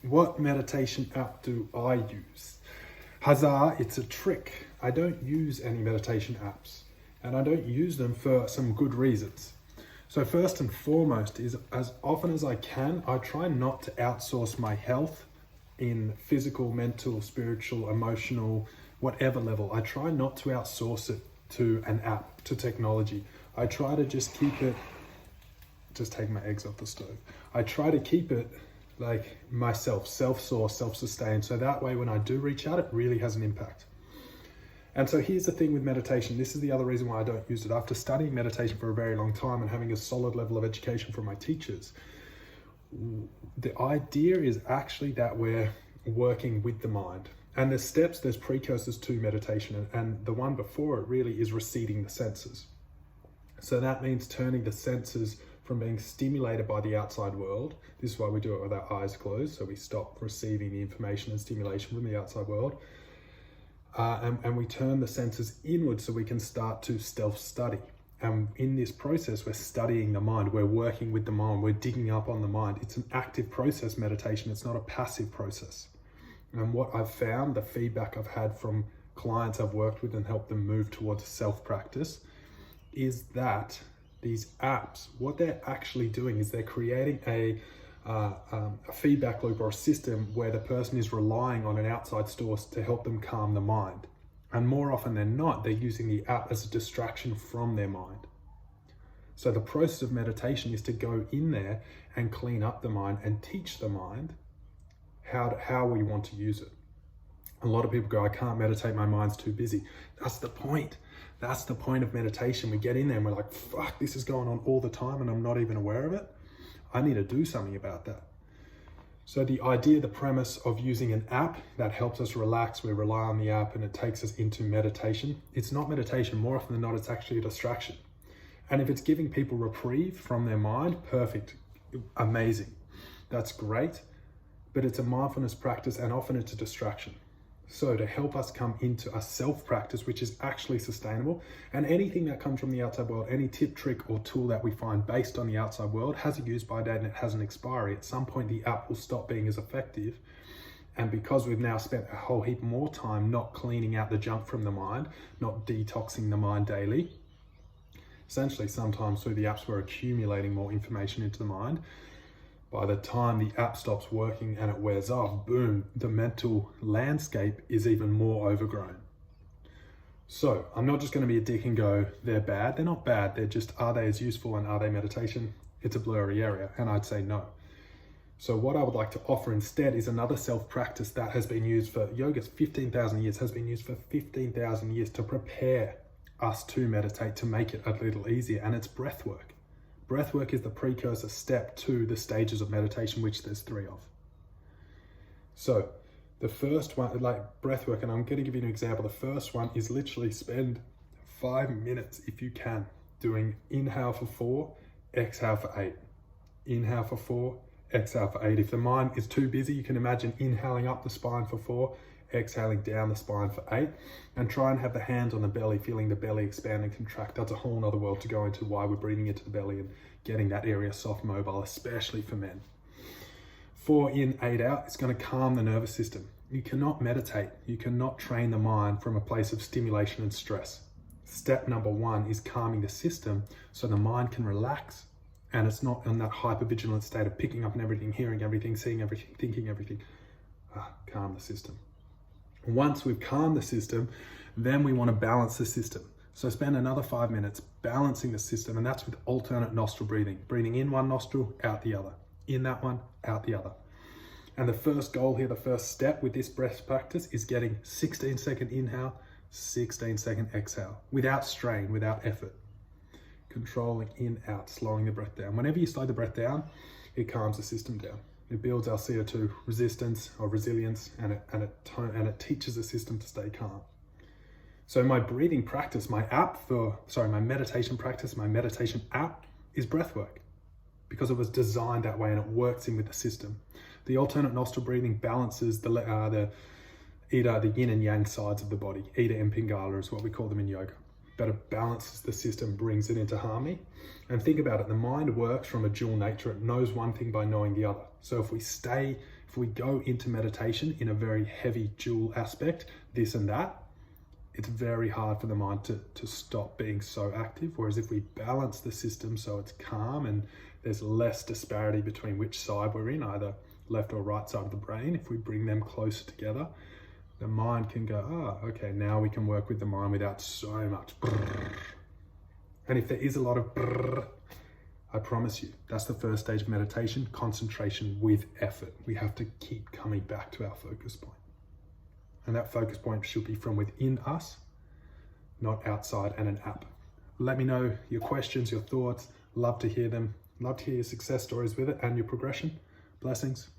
what meditation app do I use? Huzzah, it's a trick. I don't use any meditation apps, and I don't use them for some good reasons. So first and foremost is, as often as I can, I try not to outsource my health in physical, mental, spiritual, emotional, whatever level. I try not to outsource it to an app, to technology. I try to just keep it, just take my eggs off the stove. I try to keep it like myself, self-sourced, self-sustained. So that way when I do reach out, it really has an impact. And so here's the thing with meditation. This is the other reason why I don't use it. After studying meditation for a very long time and having a solid level of education from my teachers, the idea is actually that we're working with the mind. And there's steps, there's precursors to meditation. And the one before it really is receding the senses. So that means turning the senses from being stimulated by the outside world. This is why we do it with our eyes closed. So we stop receiving the information and stimulation from the outside world. And we turn the senses inward so we can start to self-study. And in this process, we're studying the mind, we're working with the mind, we're digging up on the mind. It's an active process, meditation. It's not a passive process. And what I've found, the feedback I've had from clients I've worked with and helped them move towards self-practice, is that these apps, what they're actually doing is they're creating a feedback loop or a system where the person is relying on an outside source to help them calm the mind. And more often than not, they're using the app as a distraction from their mind. So the process of meditation is to go in there and clean up the mind and teach the mind how we want to use it. A lot of people go, I can't meditate, my mind's too busy. That's the point. That's the point of meditation. We get in there and we're like, fuck, this is going on all the time and I'm not even aware of it. I need to do something about that. So the idea, the premise of using an app that helps us relax, we rely on the app and it takes us into meditation. It's not meditation. More often than not, it's actually a distraction. And if it's giving people reprieve from their mind, perfect, amazing. That's great. But it's a mindfulness practice and often it's a distraction. So to help us come into a self-practice, which is actually sustainable, and anything that comes from the outside world, any tip, trick, or tool that we find based on the outside world has a use-by date and it has an expiry. At some point, the app will stop being as effective. And because we've now spent a whole heap more time not cleaning out the junk from the mind, not detoxing the mind daily, essentially sometimes through the apps, we're accumulating more information into the mind. By the time the app stops working and it wears off, boom, the mental landscape is even more overgrown. So I'm not just going to be a dick and go, they're bad. They're not bad. They're just, are they as useful and are they meditation? It's a blurry area. And I'd say no. So what I would like to offer instead is another self-practice that has been used for yoga's 15,000 years, has been used for 15,000 years to prepare us to meditate, to make it a little easier. And it's breath work. Breathwork is the precursor step to the stages of meditation, which there's 3 of. So the first one, like breathwork, and I'm going to give you an example. The first one is literally spend 5 minutes, if you can, doing inhale for 4, exhale for 8. Inhale for 4, exhale for 8. If the mind is too busy, you can imagine inhaling up the spine for 4, exhaling down the spine for 8, and try and have the hands on the belly, feeling the belly expand and contract. That's a whole nother world to go into, why we're breathing into the belly and getting that area soft, mobile, especially for men. 4 in, 8 out. It's going to calm the nervous system. You cannot meditate. You cannot train the mind from a place of stimulation and stress. Step number 1 is calming the system so the mind can relax and it's not in that hypervigilant state of picking up on everything, hearing everything, seeing everything, thinking everything. Calm the system. Once we've calmed the system, then we want to balance the system. So spend another 5 minutes balancing the system, and that's with alternate nostril breathing. Breathing in one nostril, out the other. In that one, out the other. And the first goal here, the first step with this breath practice is getting 16-second inhale, 16-second exhale, without strain, without effort. Controlling in, out, slowing the breath down. Whenever you slow the breath down, it calms the system down. It builds our CO2 resistance or resilience, and it teaches the system to stay calm. So my breathing practice, my meditation practice, my meditation app is breathwork, because it was designed that way and it works in with the system. The alternate nostril breathing balances the yin and yang sides of the body. Ida and Pingala is what we call them in yoga. But it balances the system, brings it into harmony. And think about it, the mind works from a dual nature. It knows one thing by knowing the other. So if we stay If we go into meditation in a very heavy dual aspect, this and that, it's very hard for the mind to stop being so active. Whereas if we balance the system so it's calm and there's less disparity between which side we're in, either left or right side of the brain, if we bring them closer together, the mind can go, okay, now we can work with the mind without so much brrr. And if there is a lot of brrr, I promise you, that's the first stage of meditation, concentration with effort. We have to keep coming back to our focus point. And that focus point should be from within us, not outside and an app. Let me know your questions, your thoughts. Love to hear them. Love to hear your success stories with it and your progression. Blessings.